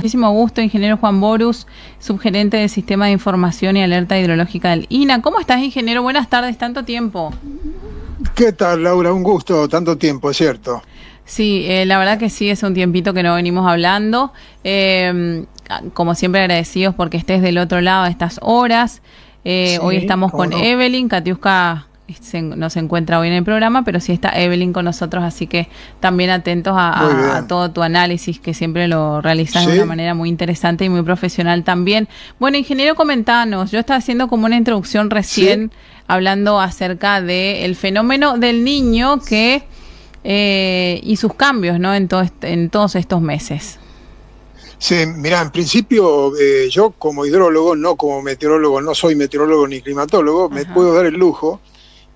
muchísimo gusto, ingeniero Juan Borus, subgerente del Sistema de Información y Alerta Hidrológica del INA. ¿Cómo estás, ingeniero? Buenas tardes, tanto tiempo. ¿Qué tal, Laura? Un gusto, tanto tiempo, es cierto. Sí, la verdad que sí, es un tiempito que no venimos hablando. Como siempre, agradecidos porque estés del otro lado a estas horas. Sí, hoy estamos con Evelyn, Katiuska no se encuentra hoy en el programa, pero sí está Evelyn con nosotros, así que también atentos a todo tu análisis, que siempre lo realizas de una manera muy interesante y muy profesional también. Bueno, ingeniero, comentanos, yo estaba haciendo como una introducción recién, hablando acerca del fenómeno del Niño que y sus cambios, ¿no? en todos estos meses. Sí, mirá, en principio yo como hidrólogo, no como meteorólogo, no soy meteorólogo ni climatólogo, me puedo dar el lujo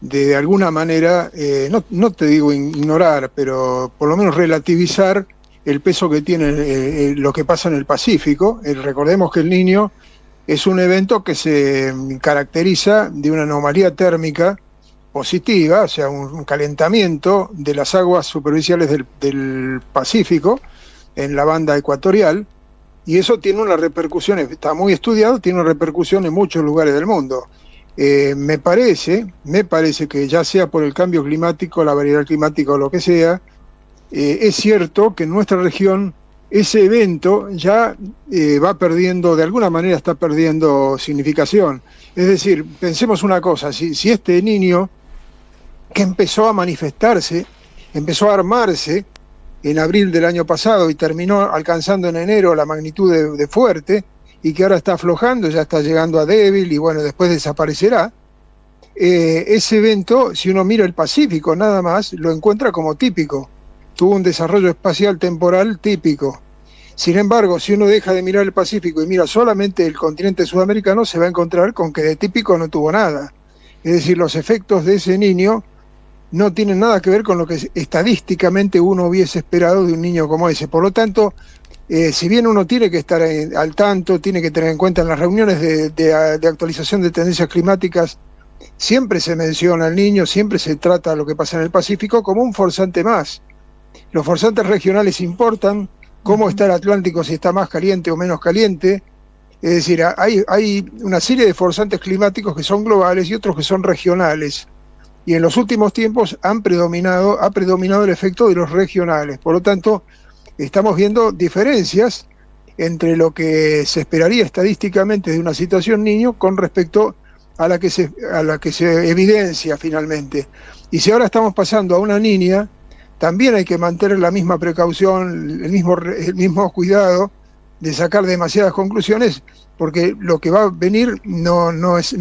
de alguna manera, no te digo ignorar, pero por lo menos relativizar el peso que tiene lo que pasa en el Pacífico. Recordemos que el Niño es un evento que se caracteriza de una anomalía térmica positiva, o sea, un calentamiento de las aguas superficiales del Pacífico en la banda ecuatorial, y eso tiene una repercusión, está muy estudiado, tiene una repercusión en muchos lugares del mundo. Me parece que ya sea por el cambio climático, la variedad climática o lo que sea, es cierto que en nuestra región ese evento ya va perdiendo, de alguna manera está perdiendo significación. Es decir, pensemos una cosa, si este Niño que empezó a manifestarse, empezó a armarse en abril del año pasado y terminó alcanzando en enero la magnitud de fuerte, y que ahora está aflojando, ya está llegando a débil y bueno, después desaparecerá, ese evento, si uno mira el Pacífico nada más, lo encuentra como típico, tuvo un desarrollo espacial temporal típico. Sin embargo, si uno deja de mirar el Pacífico y mira solamente el continente sudamericano, se va a encontrar con que de típico no tuvo nada. Es decir, los efectos de ese Niño no tienen nada que ver con lo que estadísticamente uno hubiese esperado de un niño como ese. Por lo tanto, si bien uno tiene que estar al tanto, tiene que tener en cuenta en las reuniones de actualización de tendencias climáticas, siempre se menciona al Niño, siempre se trata lo que pasa en el Pacífico como un forzante más. Los forzantes regionales importan, cómo está el Atlántico, si está más caliente o menos caliente. Es decir, hay una serie de forzantes climáticos que son globales y otros que son regionales. Y en los últimos tiempos ha predominado el efecto de los regionales. Por lo tanto, estamos viendo diferencias entre lo que se esperaría estadísticamente de una situación Niño con respecto a la que se evidencia finalmente. Y si ahora estamos pasando a una Niña, también hay que mantener la misma precaución, el mismo cuidado de sacar demasiadas conclusiones, porque lo que va a venir no es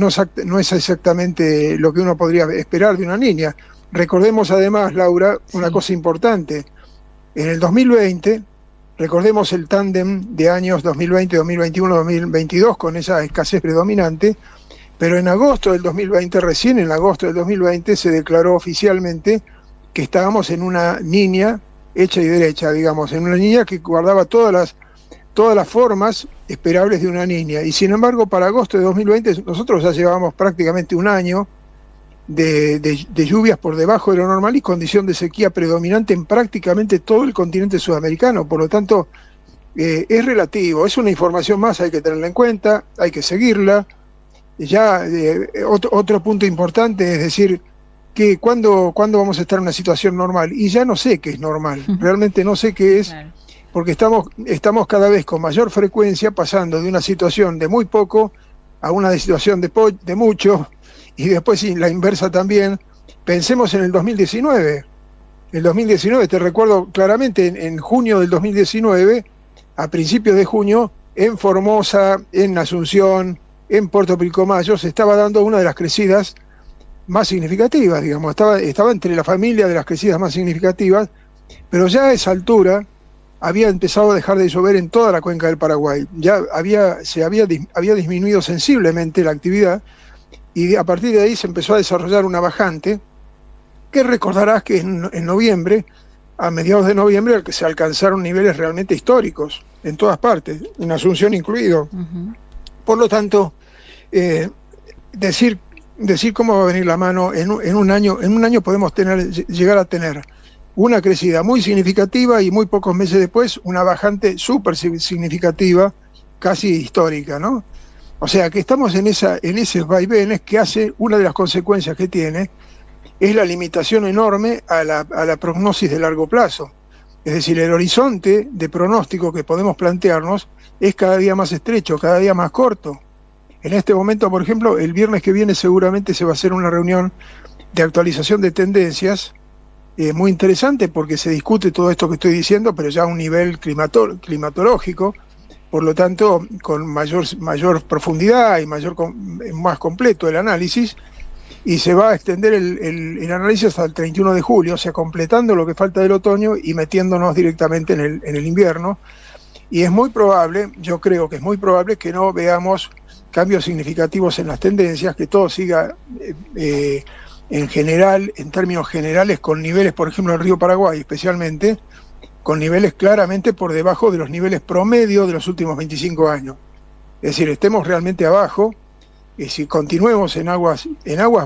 exactamente lo que uno podría esperar de una niña. Recordemos además, Laura, una cosa importante. En el 2020, recordemos el tándem de años 2020, 2021, 2022 con esa escasez predominante, pero en agosto del 2020, recién en agosto del 2020, se declaró oficialmente que estábamos en una niña hecha y derecha, digamos, en una niña que guardaba todas las formas esperables de una niña. Y sin embargo, para agosto de 2020 nosotros ya llevábamos prácticamente un año de lluvias por debajo de lo normal y condición de sequía predominante en prácticamente todo el continente sudamericano. Por lo tanto, es relativo, es una información más, hay que tenerla en cuenta, hay que seguirla. Ya otro punto importante es decir, que ¿cuándo vamos a estar en una situación normal? Y ya no sé qué es normal, realmente no sé qué es. Claro. Porque estamos cada vez con mayor frecuencia pasando de una situación de muy poco a una situación de mucho, y después la inversa también. Pensemos en el 2019. El 2019, te recuerdo claramente, en junio del 2019, a principios de junio, en Formosa, en Asunción, en Puerto Pilcomayo, se estaba dando una de las crecidas más significativas, digamos, estaba entre la familia de las crecidas más significativas, pero ya a esa altura había empezado a dejar de llover en toda la cuenca del Paraguay. Ya había disminuido sensiblemente la actividad, y a partir de ahí se empezó a desarrollar una bajante, que recordarás que en noviembre, a mediados de noviembre, al que se alcanzaron niveles realmente históricos, en todas partes, en Asunción incluido. Por lo tanto, decir cómo va a venir la mano, en un año podemos llegar a tener una crecida muy significativa y muy pocos meses después una bajante súper significativa, casi histórica, ¿no? O sea que estamos en ese vaivenes que hace, una de las consecuencias que tiene es la limitación enorme a la prognosis de largo plazo. Es decir, el horizonte de pronóstico que podemos plantearnos es cada día más estrecho, cada día más corto. En este momento, por ejemplo, el viernes que viene seguramente se va a hacer una reunión de actualización de tendencias muy interesante, porque se discute todo esto que estoy diciendo, pero ya a un nivel climatológico, por lo tanto, con mayor profundidad y más completo el análisis, y se va a extender el análisis hasta el 31 de julio, o sea, completando lo que falta del otoño y metiéndonos directamente en el invierno. Y es muy probable, yo creo que es muy probable que no veamos cambios significativos en las tendencias, que todo siga en general, en términos generales, con niveles, por ejemplo, en el río Paraguay especialmente, con niveles claramente por debajo de los niveles promedio de los últimos 25 años. Es decir, estemos realmente abajo, y si continuemos en aguas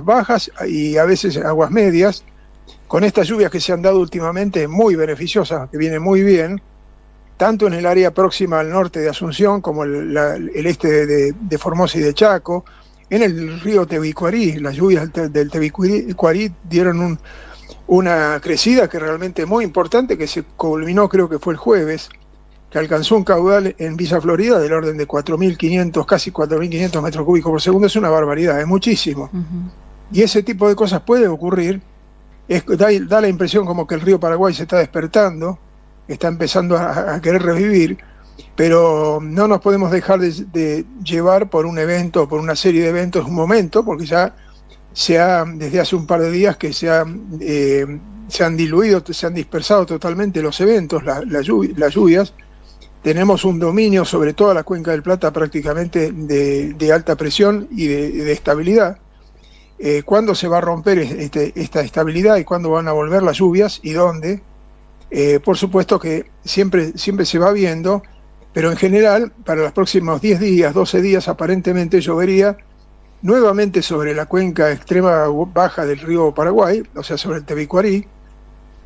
bajas y a veces en aguas medias, con estas lluvias que se han dado últimamente muy beneficiosas, que vienen muy bien, tanto en el área próxima al norte de Asunción como el este de Formosa y de Chaco, en el río Tebicuarí. Las lluvias del Tebicuarí dieron una crecida que realmente muy importante, que se culminó, creo que fue el jueves, que alcanzó un caudal en Villa Florida del orden de 4.500, casi 4.500 metros cúbicos por segundo. Es una barbaridad, es muchísimo. Y ese tipo de cosas puede ocurrir. Da la impresión como que el río Paraguay se está despertando, está empezando a querer revivir, pero no nos podemos dejar de llevar por un evento, por una serie de eventos, un momento, porque ya desde hace un par de días que se han diluido, se han dispersado totalmente los eventos, las lluvias. Tenemos un dominio sobre toda la cuenca del Plata prácticamente de alta presión y de estabilidad. ¿Cuándo se va a romper esta estabilidad y cuándo van a volver las lluvias y dónde? Por supuesto que siempre se va viendo, pero en general para los próximos 10 días, 12 días aparentemente llovería nuevamente sobre la cuenca extrema baja del río Paraguay, o sea, sobre el Tebicuarí,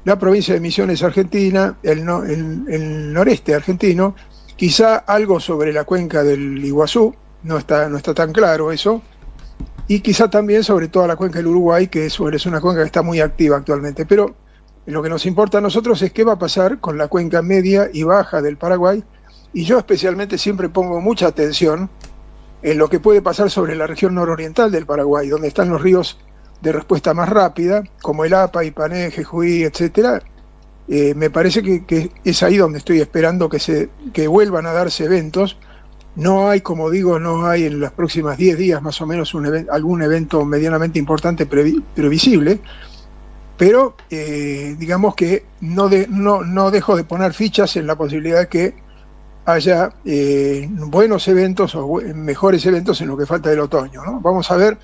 la provincia de Misiones Argentina, el noreste argentino, quizá algo sobre la cuenca del Iguazú, no está tan claro eso, y quizá también sobre toda la cuenca del Uruguay, que es una cuenca que está muy activa actualmente. Pero lo que nos importa a nosotros es qué va a pasar con la cuenca media y baja del Paraguay, y yo especialmente siempre pongo mucha atención en lo que puede pasar sobre la región nororiental del Paraguay, donde están los ríos de respuesta más rápida, como el APA, Ipané, Jejuí, etcétera. Me parece que es ahí donde estoy esperando que vuelvan a darse eventos. No hay, como digo, en los próximos 10 días más o menos algún evento medianamente importante previsible, pero digamos que no dejo de poner fichas en la posibilidad de que haya buenos eventos o mejores eventos en lo que falta del otoño, ¿no? Vamos a ver.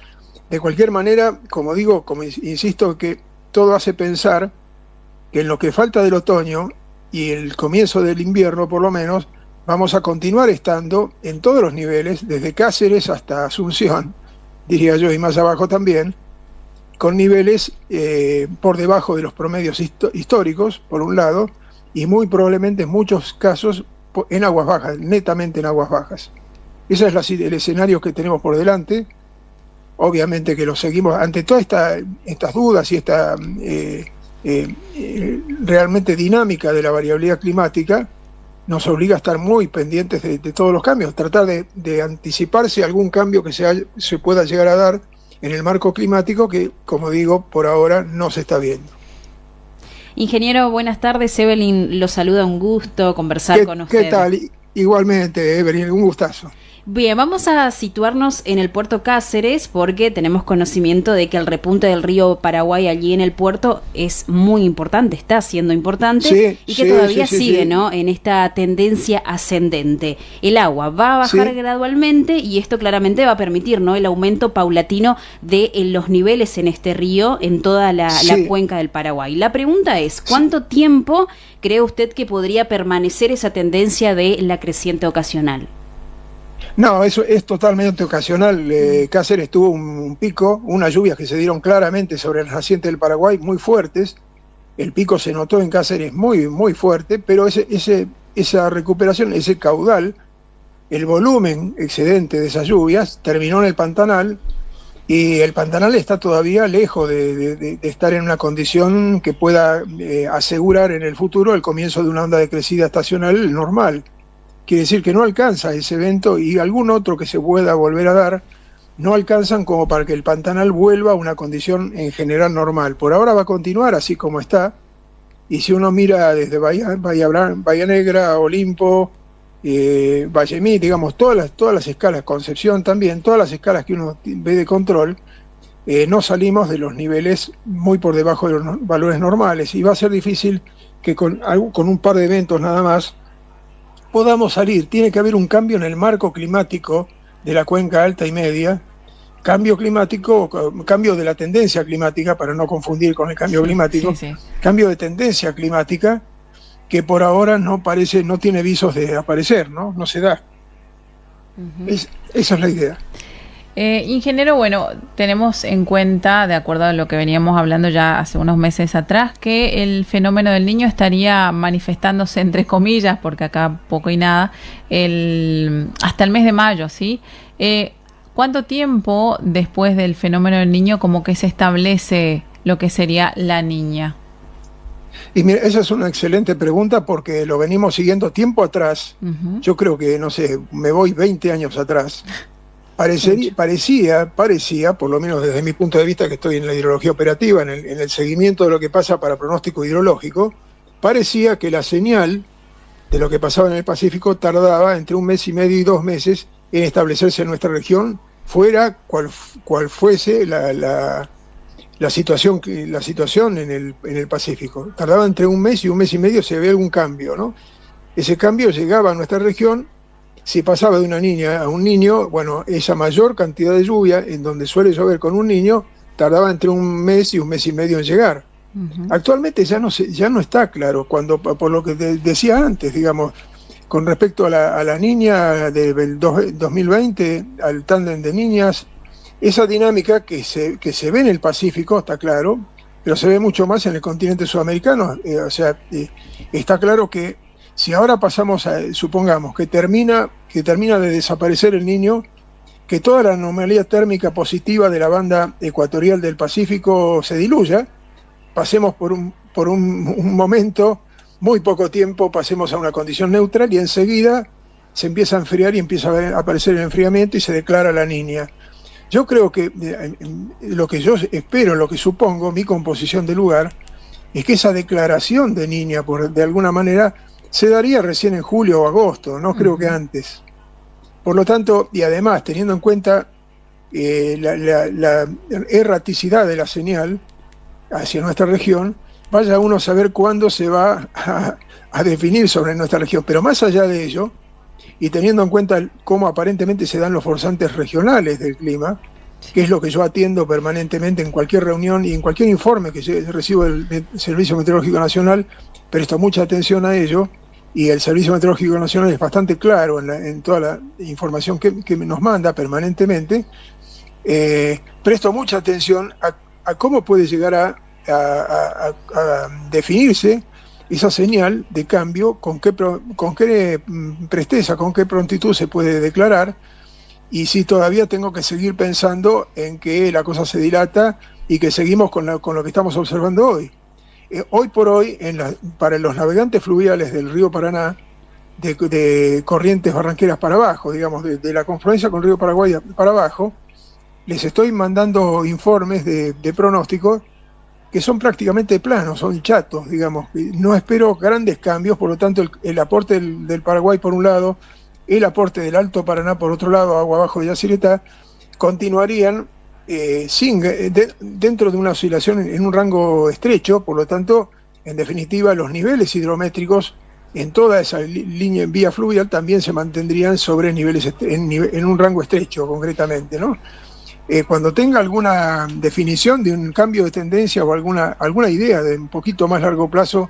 De cualquier manera, como digo, como insisto, que todo hace pensar que en lo que falta del otoño y el comienzo del invierno, por lo menos, vamos a continuar estando en todos los niveles, desde Cáceres hasta Asunción, diría yo, y más abajo también, con niveles por debajo de los promedios históricos, por un lado, y muy probablemente en muchos casos en aguas bajas, netamente en aguas bajas. Ese es el escenario que tenemos por delante. Obviamente que lo seguimos ante todas estas dudas y esta realmente dinámica de la variabilidad climática. Nos obliga a estar muy pendientes de todos los cambios, tratar de anticiparse a algún cambio que se pueda llegar a dar en el marco climático que, como digo, por ahora no se está viendo. Ingeniero, buenas tardes. Evelyn lo saluda, un gusto conversar con usted. ¿Qué tal? Igualmente, Evelyn, un gustazo. Bien, vamos a situarnos en el puerto Cáceres porque tenemos conocimiento de que el repunte del río Paraguay allí en el puerto es muy importante, está siendo importante, y que todavía sigue, ¿no?, en esta tendencia ascendente. El agua va a bajar gradualmente y esto claramente va a permitir, ¿no?, el aumento paulatino de los niveles en este río en toda la cuenca del Paraguay. La pregunta es, ¿cuánto tiempo cree usted que podría permanecer esa tendencia de la creciente ocasional? No, eso es totalmente ocasional. Cáceres tuvo un pico, unas lluvias que se dieron claramente sobre las nacientes del Paraguay, muy fuertes, el pico se notó en Cáceres muy, muy fuerte, pero esa recuperación, ese caudal, el volumen excedente de esas lluvias, terminó en el Pantanal, y el Pantanal está todavía lejos de estar en una condición que pueda asegurar en el futuro el comienzo de una onda de crecida estacional normal. Quiere decir que no alcanza ese evento, y algún otro que se pueda volver a dar, no alcanzan como para que el Pantanal vuelva a una condición en general normal. Por ahora va a continuar así como está, y si uno mira desde Bahía Negra, Olimpo, Vallemí, digamos, todas las escalas, Concepción también, todas las escalas que uno ve de control, no salimos de los niveles muy por debajo de los valores normales, y va a ser difícil que con un par de eventos nada más podamos salir. Tiene que haber un cambio en el marco climático de la cuenca alta y media, cambio climático, cambio de la tendencia climática, para no confundir con el cambio climático, cambio de tendencia climática, que por ahora no tiene visos de aparecer, no se da. Esa es la idea. Ingeniero, bueno, tenemos en cuenta, de acuerdo a lo que veníamos hablando ya hace unos meses atrás, que el fenómeno del Niño estaría manifestándose, entre comillas, porque acá poco y nada, hasta el mes de mayo, ¿sí? ¿Cuánto tiempo después del fenómeno del Niño como que se establece lo que sería la Niña? Y mira, esa es una excelente pregunta, porque lo venimos siguiendo tiempo atrás. Yo creo que, no sé, me voy 20 años atrás. Parecía, por lo menos desde mi punto de vista, que estoy en la hidrología operativa, en el seguimiento de lo que pasa para pronóstico hidrológico, parecía que la señal de lo que pasaba en el Pacífico tardaba entre 1 mes y medio y 2 meses en establecerse en nuestra región, fuera cual fuese la situación en el Pacífico. Tardaba entre 1 mes y 1 mes y medio, se ve algún cambio, ¿no? Ese cambio llegaba a nuestra región. Si pasaba de una niña a un niño, bueno, esa mayor cantidad de lluvia, en donde suele llover con un niño, tardaba entre 1 mes y 1 mes y medio en llegar. Actualmente ya no está claro, por lo que decía antes, digamos, con respecto a la niña del 2020, al tándem de niñas, esa dinámica que se ve en el Pacífico, está claro, pero se ve mucho más en el continente sudamericano. Está claro que si ahora pasamos supongamos que termina de desaparecer el Niño, que toda la anomalía térmica positiva de la banda ecuatorial del Pacífico se diluya, pasemos por un momento, muy poco tiempo, pasemos a una condición neutral, y enseguida se empieza a enfriar y empieza a aparecer el enfriamiento y se declara la Niña. Yo creo que lo que yo espero, lo que supongo, mi composición de lugar, es que esa declaración de Niña, de alguna manera, se daría recién en julio o agosto, no creo que antes. Por lo tanto, y además, teniendo en cuenta la erraticidad de la señal hacia nuestra región, vaya uno a saber cuándo se va a definir sobre nuestra región. Pero más allá de ello, y teniendo en cuenta cómo aparentemente se dan los forzantes regionales del clima, que es lo que yo atiendo permanentemente en cualquier reunión y en cualquier informe que yo recibo del Servicio Meteorológico Nacional, presto mucha atención a ello, y el Servicio Meteorológico Nacional es bastante claro en toda la información que nos manda permanentemente. Presto mucha atención a cómo puede llegar a definirse esa señal de cambio, con qué presteza, con qué prontitud se puede declarar, y si todavía tengo que seguir pensando en que la cosa se dilata y que seguimos con lo que estamos observando hoy. Hoy por hoy, para los navegantes fluviales del río Paraná, de Corrientes Barranqueras para abajo, digamos, de la confluencia con el río Paraguay para abajo, les estoy mandando informes de pronóstico que son prácticamente planos, son chatos, digamos. No espero grandes cambios, por lo tanto el aporte del Paraguay por un lado, el aporte del Alto Paraná por otro lado, agua abajo de Yacyretá, continuarían dentro de una oscilación en un rango estrecho. Por lo tanto, en definitiva, los niveles hidrométricos en toda esa línea en vía fluvial también se mantendrían sobre niveles en un rango estrecho, concretamente, ¿no? Cuando tenga alguna definición de un cambio de tendencia o alguna idea de un poquito más largo plazo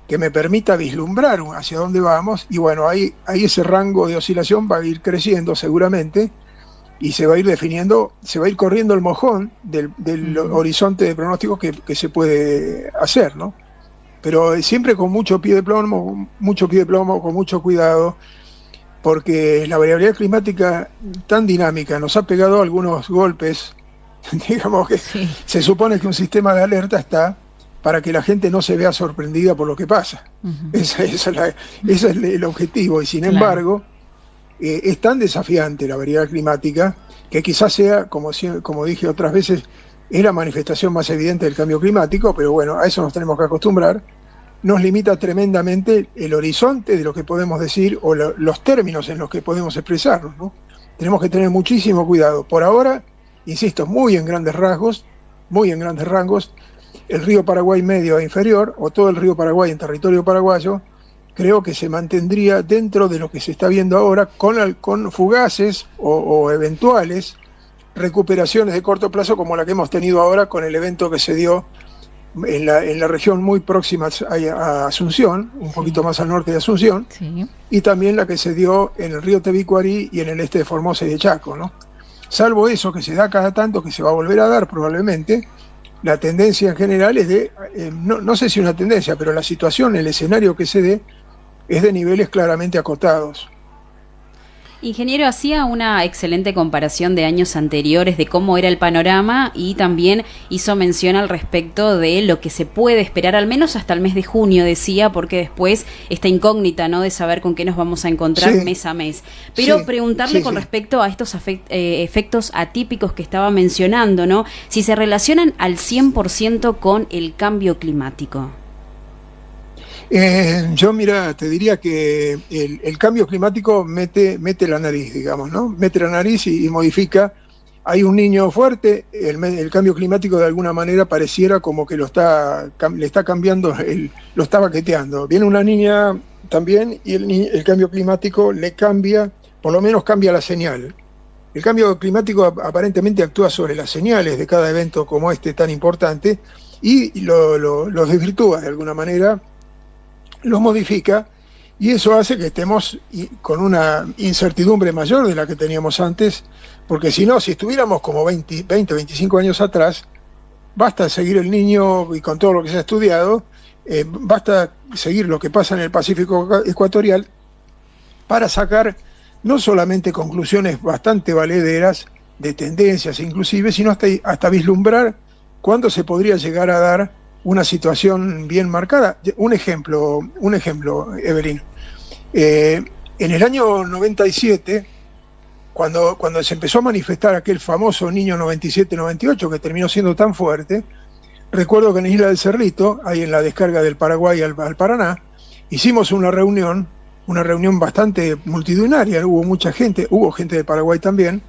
que me permita vislumbrar hacia dónde vamos, y bueno, ahí ese rango de oscilación va a ir creciendo seguramente, y se va a ir definiendo, se va a ir corriendo el mojón del horizonte de pronóstico que se puede hacer, ¿no? pero siempre con mucho pie de plomo, con mucho cuidado, porque la variabilidad climática tan dinámica nos ha pegado algunos golpes, digamos que sí. Se supone que un sistema de alerta está para que la gente no se vea sorprendida por lo que pasa. Ese es el objetivo, y sin embargo, es tan desafiante la variabilidad climática que quizás sea, como dije otras veces, es la manifestación más evidente del cambio climático, pero bueno, a eso nos tenemos que acostumbrar. Nos limita tremendamente el horizonte de lo que podemos decir o los términos en los que podemos expresarnos, ¿no? Tenemos que tener muchísimo cuidado. Por ahora, insisto, muy en grandes rangos, el río Paraguay medio e inferior, o todo el río Paraguay en territorio paraguayo, creo que se mantendría dentro de lo que se está viendo ahora, con fugaces o eventuales recuperaciones de corto plazo, como la que hemos tenido ahora con el evento que se dio en la región muy próxima a Asunción, un poquito más al norte de Asunción, y también la que se dio en el río Tebicuarí y en el este de Formosa y de Chaco, ¿no? Salvo eso que se da cada tanto, que se va a volver a dar probablemente, la tendencia en general es de, no sé si una tendencia, pero la situación, el escenario que se dé, es de niveles claramente acotados. Ingeniero, hacía una excelente comparación de años anteriores de cómo era el panorama y también hizo mención al respecto de lo que se puede esperar, al menos hasta el mes de junio, decía, porque después esta incógnita, ¿no?, de saber con qué nos vamos a encontrar mes a mes. Pero preguntarle con respecto a estos efectos atípicos que estaba mencionando, ¿no?, si se relacionan al 100% con el cambio climático. Yo, mira, te diría que el cambio climático mete la nariz, digamos, ¿no? Mete la nariz y modifica. Hay un niño fuerte, el cambio climático de alguna manera pareciera como que le está cambiando, lo está baqueteando. Viene una niña también y el cambio climático le cambia, por lo menos cambia la señal. El cambio climático aparentemente actúa sobre las señales de cada evento como este tan importante y los desvirtúa de alguna manera, los modifica, y eso hace que estemos con una incertidumbre mayor de la que teníamos antes, porque si estuviéramos como 20, 25 años atrás, basta seguir el niño y con todo lo que se ha estudiado, basta seguir lo que pasa en el Pacífico ecuatorial para sacar no solamente conclusiones bastante valederas de tendencias inclusive, sino hasta vislumbrar cuándo se podría llegar a dar una situación bien marcada. Un ejemplo, Evelyn. En el año 97, cuando se empezó a manifestar aquel famoso niño 97-98 que terminó siendo tan fuerte, recuerdo que en Isla del Cerrito, ahí en la descarga del Paraguay al Paraná, hicimos una reunión bastante multitudinaria, hubo gente de Paraguay también,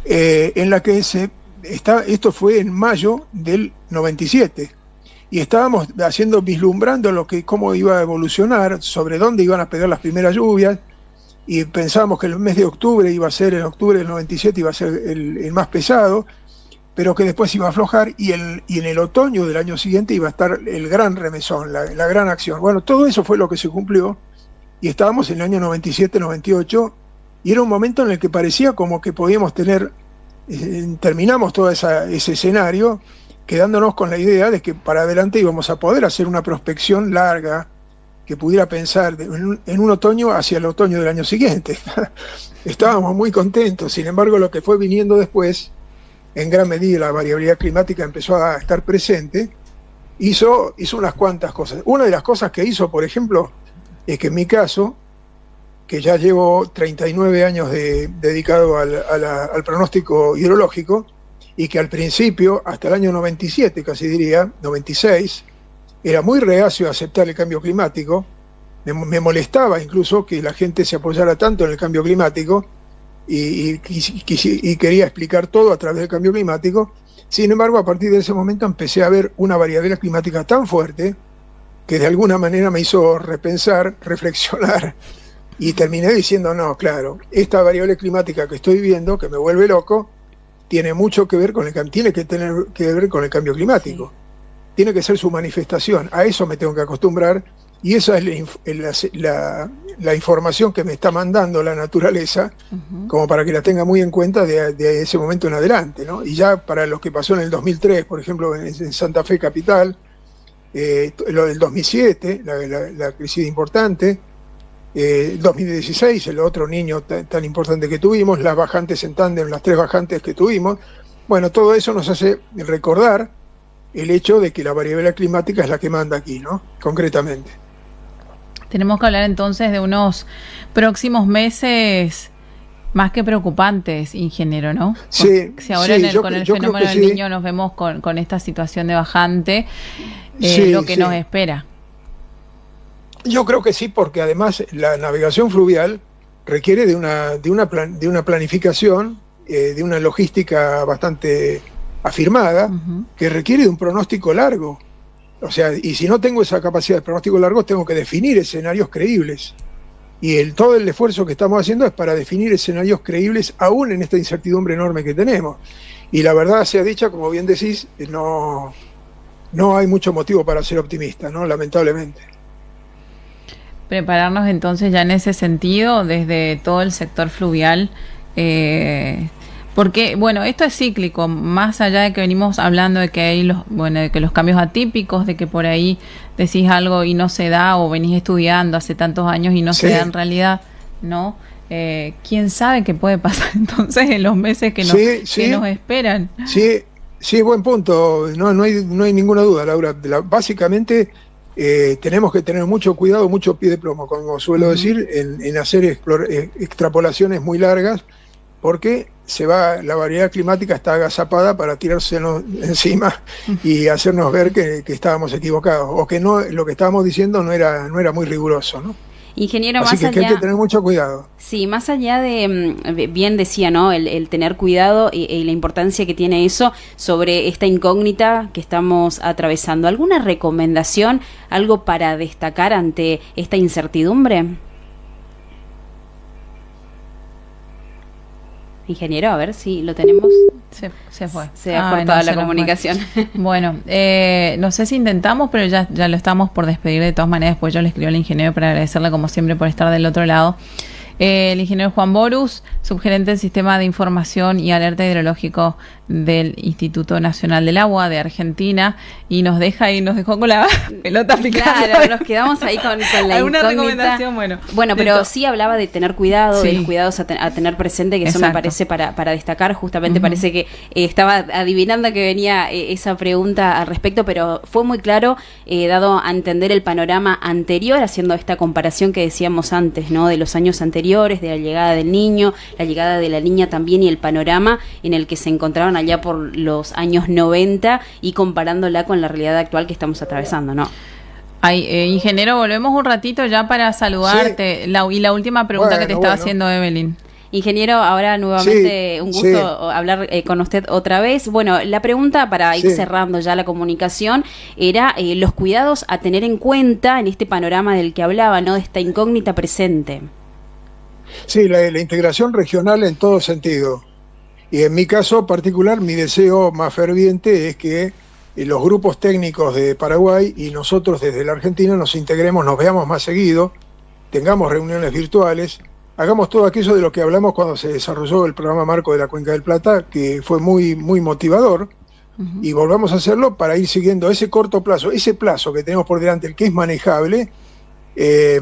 en la que esto fue en mayo del 97, y estábamos vislumbrando cómo iba a evolucionar, sobre dónde iban a pegar las primeras lluvias, y pensábamos que el mes de octubre en octubre del 97 iba a ser el más pesado, pero que después iba a aflojar, y en el otoño del año siguiente iba a estar el gran remesón, la gran acción. Bueno, todo eso fue lo que se cumplió, y estábamos en el año 97-98, y era un momento en el que parecía como que podíamos terminamos todo ese escenario, quedándonos con la idea de que para adelante íbamos a poder hacer una prospección larga que pudiera pensar en un otoño hacia el otoño del año siguiente. Estábamos muy contentos, sin embargo lo que fue viniendo después, en gran medida la variabilidad climática empezó a estar presente, hizo unas cuantas cosas. Una de las cosas que hizo, por ejemplo, es que en mi caso, que ya llevo 39 años dedicado al pronóstico hidrológico, y que al principio, hasta el año 97, casi diría, 96, era muy reacio a aceptar el cambio climático. Me molestaba incluso que la gente se apoyara tanto en el cambio climático y quería explicar todo a través del cambio climático. Sin embargo, a partir de ese momento empecé a ver una variabilidad climática tan fuerte que de alguna manera me hizo repensar, reflexionar, y terminé diciendo, no, claro, esta variable climática que estoy viendo, que me vuelve loco, tiene mucho que ver tiene que tener que ver con el cambio climático. Tiene que ser su manifestación. A eso me tengo que acostumbrar, y esa es la información que me está mandando la naturaleza, como para que la tenga muy en cuenta de ese momento en adelante, ¿no? Y ya para lo que pasó en el 2003, por ejemplo, en Santa Fe capital, lo del 2007, la crisis importante, 2016, el otro niño tan importante que tuvimos, las bajantes en tándem, las 3 bajantes que tuvimos. Bueno, todo eso nos hace recordar el hecho de que la variabilidad climática es la que manda aquí, ¿no? Concretamente. Tenemos que hablar entonces de unos próximos meses más que preocupantes, ingeniero, ¿no? Sí. Si ahora sí, con el fenómeno del Niño nos vemos con esta situación de bajante, lo que nos espera. Yo creo que sí, porque además la navegación fluvial requiere de una planificación, de una logística bastante afirmada, que requiere de un pronóstico largo. O sea, y si no tengo esa capacidad de pronóstico largo, tengo que definir escenarios creíbles. Y todo el esfuerzo que estamos haciendo es para definir escenarios creíbles aún en esta incertidumbre enorme que tenemos. Y la verdad sea dicha, como bien decís, no hay mucho motivo para ser optimista, ¿no? Lamentablemente. Prepararnos entonces ya en ese sentido desde todo el sector fluvial, porque bueno, esto es cíclico, más allá de que venimos hablando de que hay de que los cambios atípicos, de que por ahí decís algo y no se da, o venís estudiando hace tantos años y no se da en realidad, ¿no? ¿Quién sabe qué puede pasar entonces en los meses que nos esperan? Sí, buen punto, no hay ninguna duda, Laura. Básicamente tenemos que tener mucho cuidado, mucho pie de plomo, como suelo decir, en hacer extrapolaciones muy largas, porque la variedad climática está agazapada para tirársenos encima y hacernos ver que estábamos equivocados, o que lo que estábamos diciendo no era muy riguroso, ¿no? Ingeniero, así que hay que tener mucho cuidado. Sí, más allá de, bien decía, ¿no? El tener cuidado y la importancia que tiene eso sobre esta incógnita que estamos atravesando. ¿Alguna recomendación, algo para destacar ante esta incertidumbre? Ingeniero, a ver si lo tenemos. Se fue. Se ha cortado la comunicación. Bueno, no sé si intentamos, pero ya lo estamos por despedir de todas maneras. Después yo le escribo al ingeniero para agradecerle como siempre por estar del otro lado. El ingeniero Juan Borus, subgerente del Sistema de Información y Alerta Hidrológico del Instituto Nacional del Agua de Argentina, y nos dejó con la pelota picando. Claro, nos quedamos ahí con la ¿Alguna incógnita. recomendación? Bueno, pero sí hablaba de tener cuidado, de los cuidados a tener presente, que eso me parece para destacar. Justamente parece que estaba adivinando que venía esa pregunta al respecto, pero fue muy claro, dado a entender el panorama anterior, haciendo esta comparación que decíamos antes, ¿no? De los años anteriores, de la llegada del niño, la llegada de la niña también, y el panorama en el que se encontraban allá por los años 90 y comparándola con la realidad actual que estamos atravesando, ¿no? Ingeniero, volvemos un ratito ya para saludarte. Sí. Y la última pregunta que te estaba haciendo Evelyn. Ingeniero, ahora nuevamente un gusto hablar con usted otra vez. Bueno, la pregunta para ir cerrando ya la comunicación era los cuidados a tener en cuenta en este panorama del que hablaba, ¿no? De esta incógnita presente. Sí, la integración regional en todo sentido. Y en mi caso particular, mi deseo más ferviente es que los grupos técnicos de Paraguay y nosotros desde la Argentina nos integremos, nos veamos más seguido, tengamos reuniones virtuales, hagamos todo aquello de lo que hablamos cuando se desarrolló el programa Marco de la Cuenca del Plata, que fue muy, muy motivador, y volvamos a hacerlo para ir siguiendo ese corto plazo, ese plazo que tenemos por delante, el que es manejable,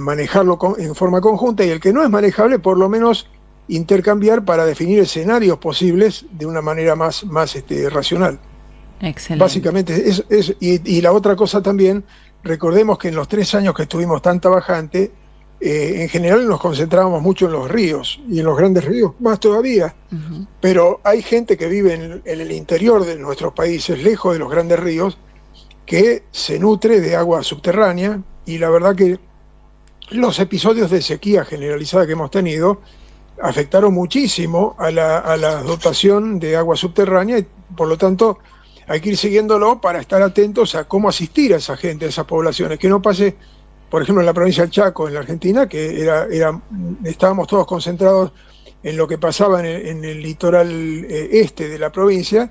manejarlo en forma conjunta, y el que no es manejable, por lo menos intercambiar para definir escenarios posibles de una manera más racional. Excelente. Básicamente y la otra cosa también, recordemos que en los 3 años que estuvimos tanta bajante, en general nos concentrábamos mucho en los ríos, y en los grandes ríos más todavía, pero hay gente que vive en el interior de nuestros países, lejos de los grandes ríos, que se nutre de agua subterránea, y la verdad que los episodios de sequía generalizada que hemos tenido afectaron muchísimo a la dotación de agua subterránea, y por lo tanto hay que ir siguiéndolo para estar atentos a cómo asistir a esa gente, a esas poblaciones, que no pase, por ejemplo, en la provincia del Chaco, en la Argentina, que estábamos todos concentrados en lo que pasaba en el litoral este de la provincia,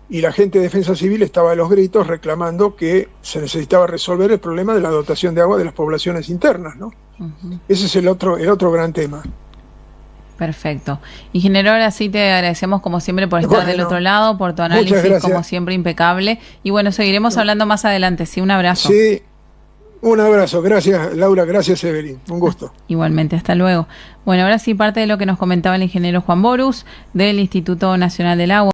y la gente de Defensa Civil estaba a los gritos reclamando que se necesitaba resolver el problema de la dotación de agua de las poblaciones internas, ¿no? Ese es el otro gran tema. Perfecto. Ingeniero, ahora sí te agradecemos como siempre por estar del otro lado, por tu análisis como siempre impecable. Y bueno, seguiremos hablando más adelante. Sí, un abrazo. Sí, un abrazo. Gracias, Laura. Gracias, Evelyn. Un gusto. Igualmente, hasta luego. Bueno, ahora sí parte de lo que nos comentaba el ingeniero Juan Borus del Instituto Nacional del Agua.